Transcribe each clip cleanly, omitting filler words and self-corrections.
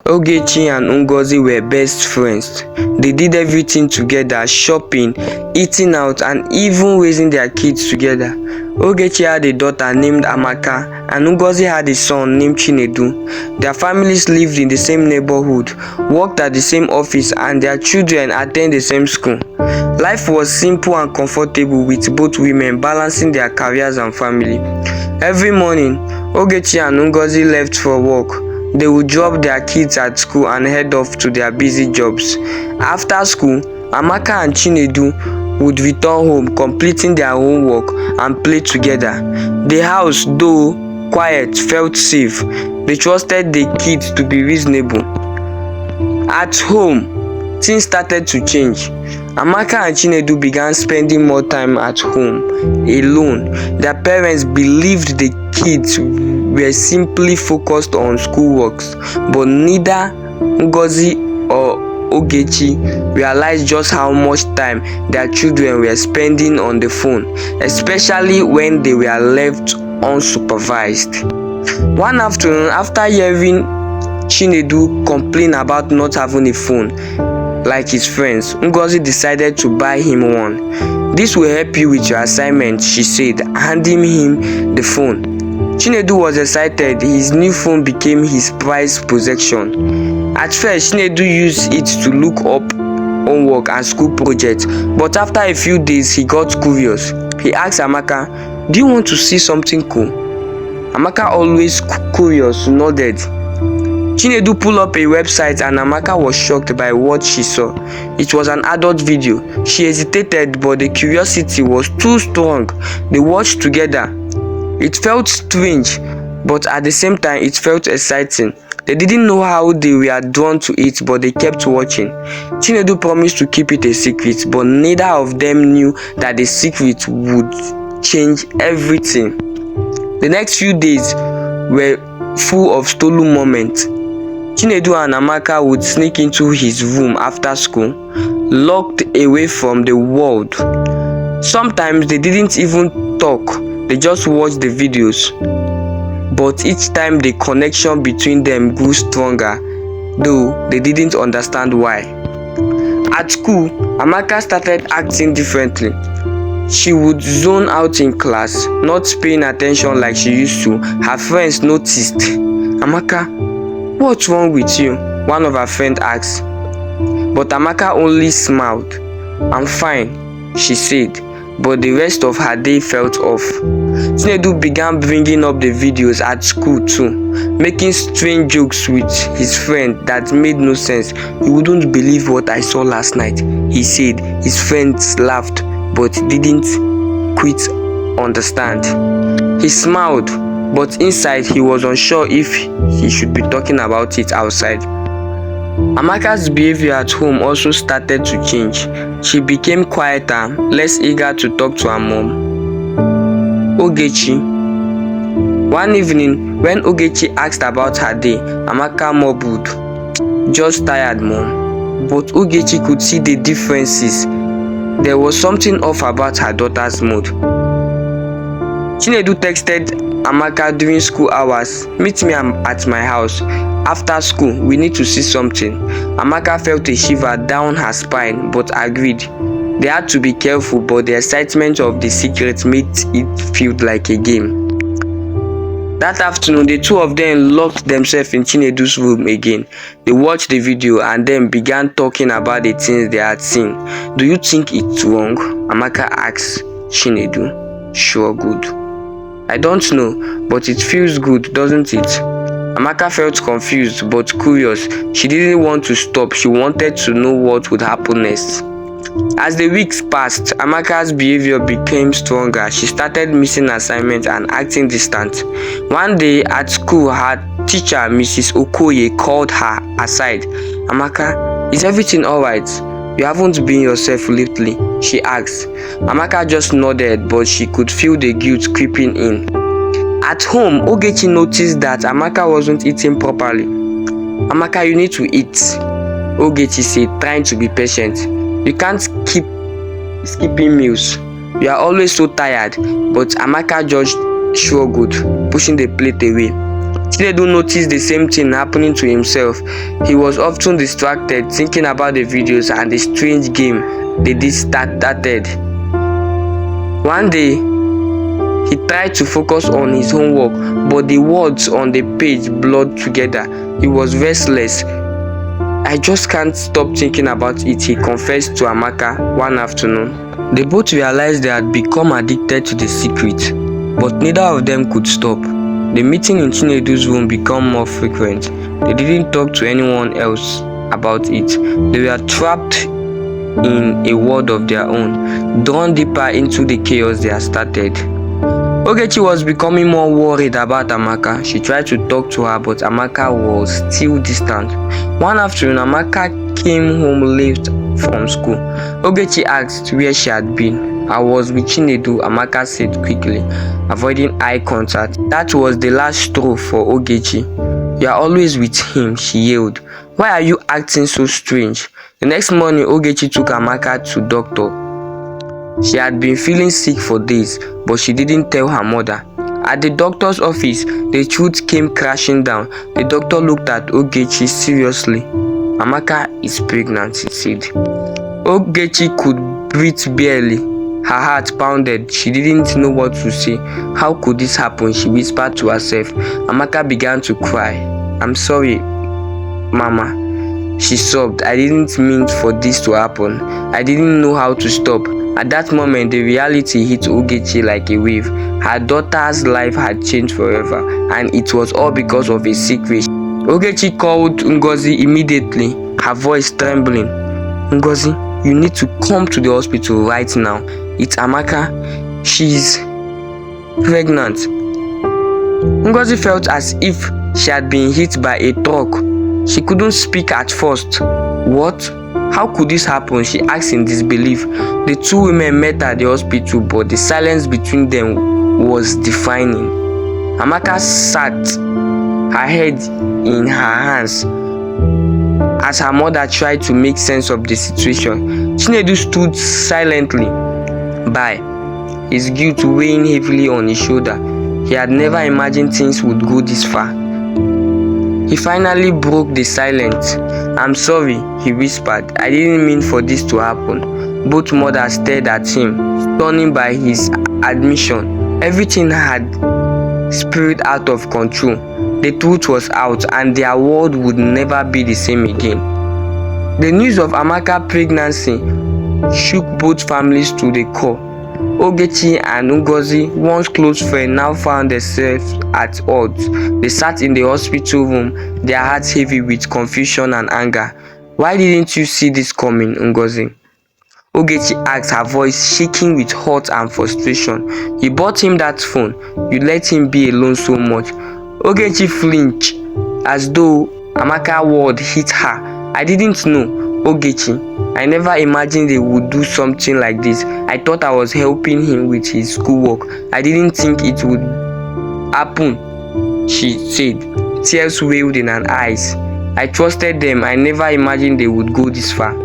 Ogechi and Ngozi were best friends. They did everything together, shopping, eating out, and even raising their kids together. Ogechi had a daughter named Amaka, and Ngozi had a son named Chinedu. Their families lived in the same neighborhood, worked at the same office, and their children attended the same school. Life was simple and comfortable, with both women balancing their careers and family. Every morning, Ogechi and Ngozi left for work. They would drop their kids at school and head off to their busy jobs. After school, Amaka and Chinedu would return home, completing their homework and play together. The house, though quiet, felt safe. They trusted the kids to be reasonable. At home, things started to change. Amaka and Chinedu began spending more time at home, alone. Their parents believed the kids were simply focused on schoolworks, but neither Ngozi or Ogechi realized just how much time their children were spending on the phone, especially when they were left unsupervised. One afternoon, after hearing Chinedu complain about not having a phone like his friends, Ngozi decided to buy him one. "This will help you with your assignment," she said, handing him the phone. Chinedu was excited. His new phone became his prized possession. At first, Chinedu used it to look up homework and school projects, but after a few days, he got curious. He asked Amaka, "Do you want to see something cool?" Amaka, always curious, nodded. Chinedu pulled up a website and Amaka was shocked by what she saw. It was an adult video. She hesitated, but the curiosity was too strong. They watched together. It felt strange, but at the same time, it felt exciting. They didn't know how they were drawn to it, but they kept watching. Chinedu promised to keep it a secret, but neither of them knew that the secret would change everything. The next few days were full of stolen moments. Chinedu and Amaka would sneak into his room after school, locked away from the world. Sometimes they didn't even talk, they just watched the videos. But each time the connection between them grew stronger, though they didn't understand why. At school, Amaka started acting differently. She would zone out in class, not paying attention like she used to. Her friends noticed. "Amaka, what's wrong with you?" one of her friends asked. But Amaka only smiled. "I'm fine," she said, but the rest of her day felt off. Chinedu began bringing up the videos at school too, making strange jokes with his friend that made no sense. "You wouldn't believe what I saw last night," he said. His friends laughed, but didn't quite understand. He smiled, but inside he was unsure if he should be talking about it outside. Amaka's behavior at home also started to change. She became quieter, less eager to talk to her mom. Ogechi. One evening, when Ogechi asked about her day, Amaka mumbled, "Just tired, mom." But Ogechi could see the differences. There was something off about her daughter's mood. Chinedu texted Amaka during school hours, "Meet me at my house. After school, we need to see something." Amaka felt a shiver down her spine, but agreed. They had to be careful, but the excitement of the secret made it feel like a game. That afternoon, the two of them locked themselves in Chinedu's room again. They watched the video and then began talking about the things they had seen. "Do you think it's wrong?" Amaka asked Chinedu. "Sure, good." "I don't know, but it feels good, doesn't it?" Amaka felt confused but curious. She didn't want to stop. She wanted to know what would happen next. As the weeks passed, Amaka's behavior became stronger. She started missing assignments and acting distant. One day at school, her teacher, Mrs. Okoye, called her aside. "Amaka, is everything alright? You haven't been yourself lately," she asked. Amaka just nodded, but she could feel the guilt creeping in. At home, Ogechi noticed that Amaka wasn't eating properly. "Amaka, you need to eat," Ogechi said, trying to be patient. "You can't keep skipping meals. You are always so tired." But Amaka just shrugged, pushing the plate away. Chinedu noticed the same thing happening to himself. He was often distracted, thinking about the videos and the strange game they did started. One day, he tried to focus on his homework, but the words on the page blurred together. He was restless. "I just can't stop thinking about it," he confessed to Amaka one afternoon. They both realized they had become addicted to the secret, but neither of them could stop. The meeting in Chinedu's room became more frequent. They didn't talk to anyone else about it. They were trapped in a world of their own, drawn deeper into the chaos they had started. Ogechi was becoming more worried about Amaka. She tried to talk to her, but Amaka was still distant. One afternoon, Amaka came home late from school. Ogechi asked where she had been. "I was with Chinedu," Amaka said quickly, avoiding eye contact. That was the last straw for Ogechi. "You are always with him," she yelled. "Why are you acting so strange?" The next morning, Ogechi took Amaka to doctor. She had been feeling sick for days, but she didn't tell her mother. At the doctor's office, the truth came crashing down. The doctor looked at Ogechi seriously. "Amaka is pregnant," he said. Ogechi could breathe barely. Her heart pounded. She didn't know what to say. "How could this happen?" she whispered to herself. Amaka began to cry. "I'm sorry, Mama," she sobbed. "I didn't mean for this to happen. I didn't know how to stop." At that moment, the reality hit Ogechi like a wave. Her daughter's life had changed forever, and it was all because of a secret. Ogechi called Ngozi immediately, her voice trembling. "Ngozi, you need to come to the hospital right now. It's Amaka. She's pregnant." Ngozi felt as if she had been hit by a truck. She couldn't speak at first. "What? How could this happen?" she asked in disbelief. The two women met at the hospital, but the silence between them was deafening. Amaka sat, her head in her hands, as her mother tried to make sense of the situation. Chinedu stood silently by, his guilt weighing heavily on his shoulder. He had never imagined things would go this far. He finally broke the silence. "I'm sorry," he whispered. "I didn't mean for this to happen." Both mothers stared at him, stunned by his admission. Everything had spiraled out of control. The truth was out, and their world would never be the same again. The news of Amaka's pregnancy shook both families to the core. Ogechi and Ngozi, once close friends, now found themselves at odds. They sat in the hospital room, their hearts heavy with confusion and anger. "Why didn't you see this coming, Ngozi?" Ogechi asked, her voice shaking with hurt and frustration. "You bought him that phone. You let him be alone so much." Ogechi flinched, as though Amaka's word hit her. "I didn't know, Ogechi. I never imagined they would do something like this. I thought I was helping him with his schoolwork. I didn't think it would happen," she said, tears welled in her eyes. "I trusted them. I never imagined they would go this far."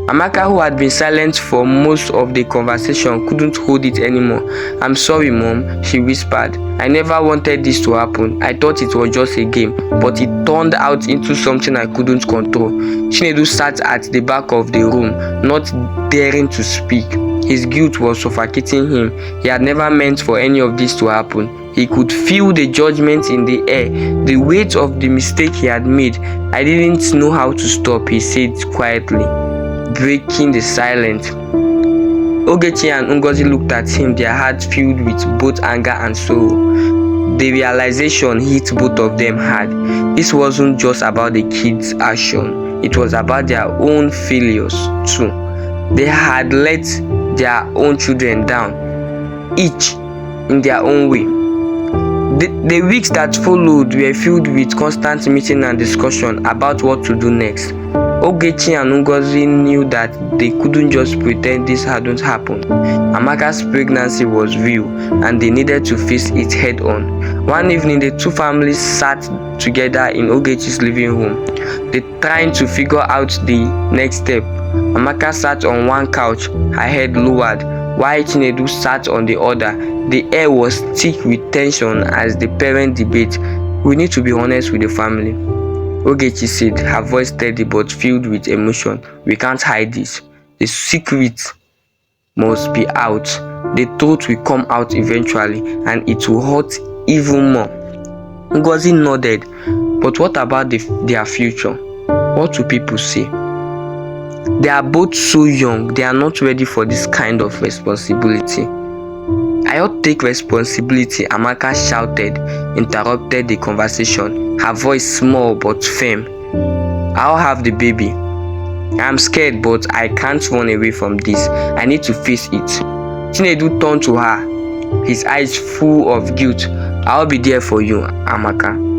Amaka, who had been silent for most of the conversation, couldn't hold it anymore. "I'm sorry, Mom," she whispered. "I never wanted this to happen. I thought it was just a game, but it turned out into something I couldn't control." Chinedu sat at the back of the room, not daring to speak. His guilt was suffocating him. He had never meant for any of this to happen. He could feel the judgment in the air, the weight of the mistake he had made. "I didn't know how to stop," he said quietly, breaking the silence. Ogechi and Ngozi looked at him, their hearts filled with both anger and sorrow. The realization hit both of them hard. This wasn't just about the kids' action, it was about their own failures too. They had let their own children down, each in their own way. The weeks that followed were filled with constant meeting and discussion about what to do next. Ogechi and Ngozi knew that they couldn't just pretend this hadn't happened. Amaka's pregnancy was real, and they needed to face it head on. One evening, the two families sat together in Ogechi's living room. They tried to figure out the next step. Amaka sat on one couch, her head lowered, while Chinedu sat on the other. The air was thick with tension as the parents debate. We need to be honest with the family. Ogechi said, her voice steady but filled with emotion. We can't hide this. The secret must be out. The truth will come out eventually and it will hurt even more. Ngozi nodded. But what about their future? What will people say? They are both so young. They are not ready for this kind of responsibility. I ought to take responsibility, Amaka shouted, interrupted the conversation, her voice small but firm. I'll have the baby. I'm scared, but I can't run away from this. I need to face it. Chinedu turned to her, his eyes full of guilt. I'll be there for you, Amaka.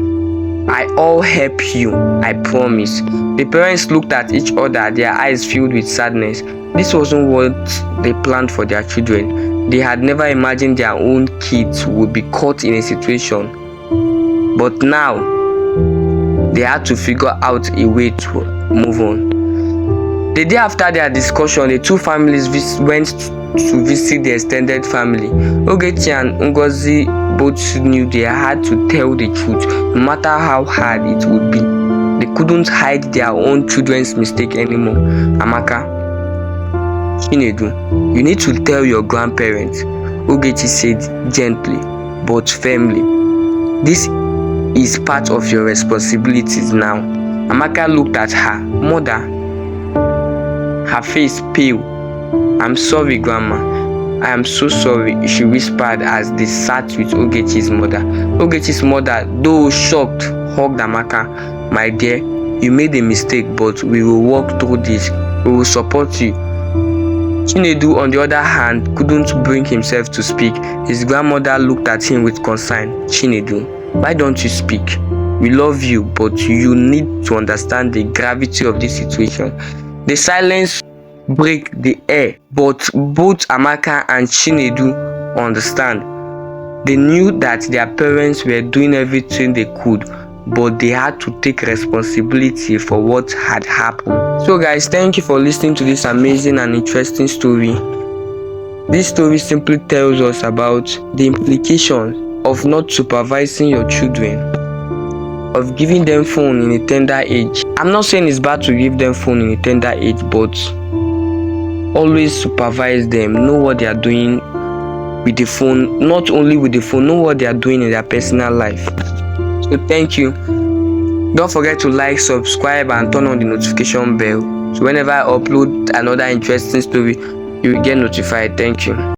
I'll help you, I promise. The parents looked at each other, their eyes filled with sadness. This wasn't what they planned for their children. They had never imagined their own kids would be caught in a situation. But now, they had to figure out a way to move on. The day after their discussion, the two families went to visit the extended family. Ogechi and Ngozi both knew they had to tell the truth, no matter how hard it would be. They couldn't hide their own children's mistake anymore. Amaka, Chinedu, you need to tell your grandparents, Ogechi said gently but firmly. This is part of your responsibilities now. Amaka looked at her mother, her face pale. I'm sorry, Grandma. I am so sorry, she whispered as they sat with Ogechi's mother. Ogechi's mother, though shocked, hugged Amaka. My dear, you made a mistake, but we will walk through this. We will support you. Chinedu, on the other hand, couldn't bring himself to speak. His grandmother looked at him with concern. Chinedu, why don't you speak? We love you, but you need to understand the gravity of this situation. The silence break the air, but both Amaka and Chinedu understand. They knew that their parents were doing everything they could, but they had to take responsibility for what had happened. So guys, thank you for listening to this amazing and interesting story. This story simply tells us about the implications of not supervising your children, of giving them phone in a tender age. I'm not saying it's bad to give them phone in a tender age, but always supervise them, know what they are doing with the phone, not only with the phone, know what they are doing in their personal life. So thank you. Don't forget to like, subscribe and turn on the notification bell, so whenever I upload another interesting story, you will get notified. Thank you.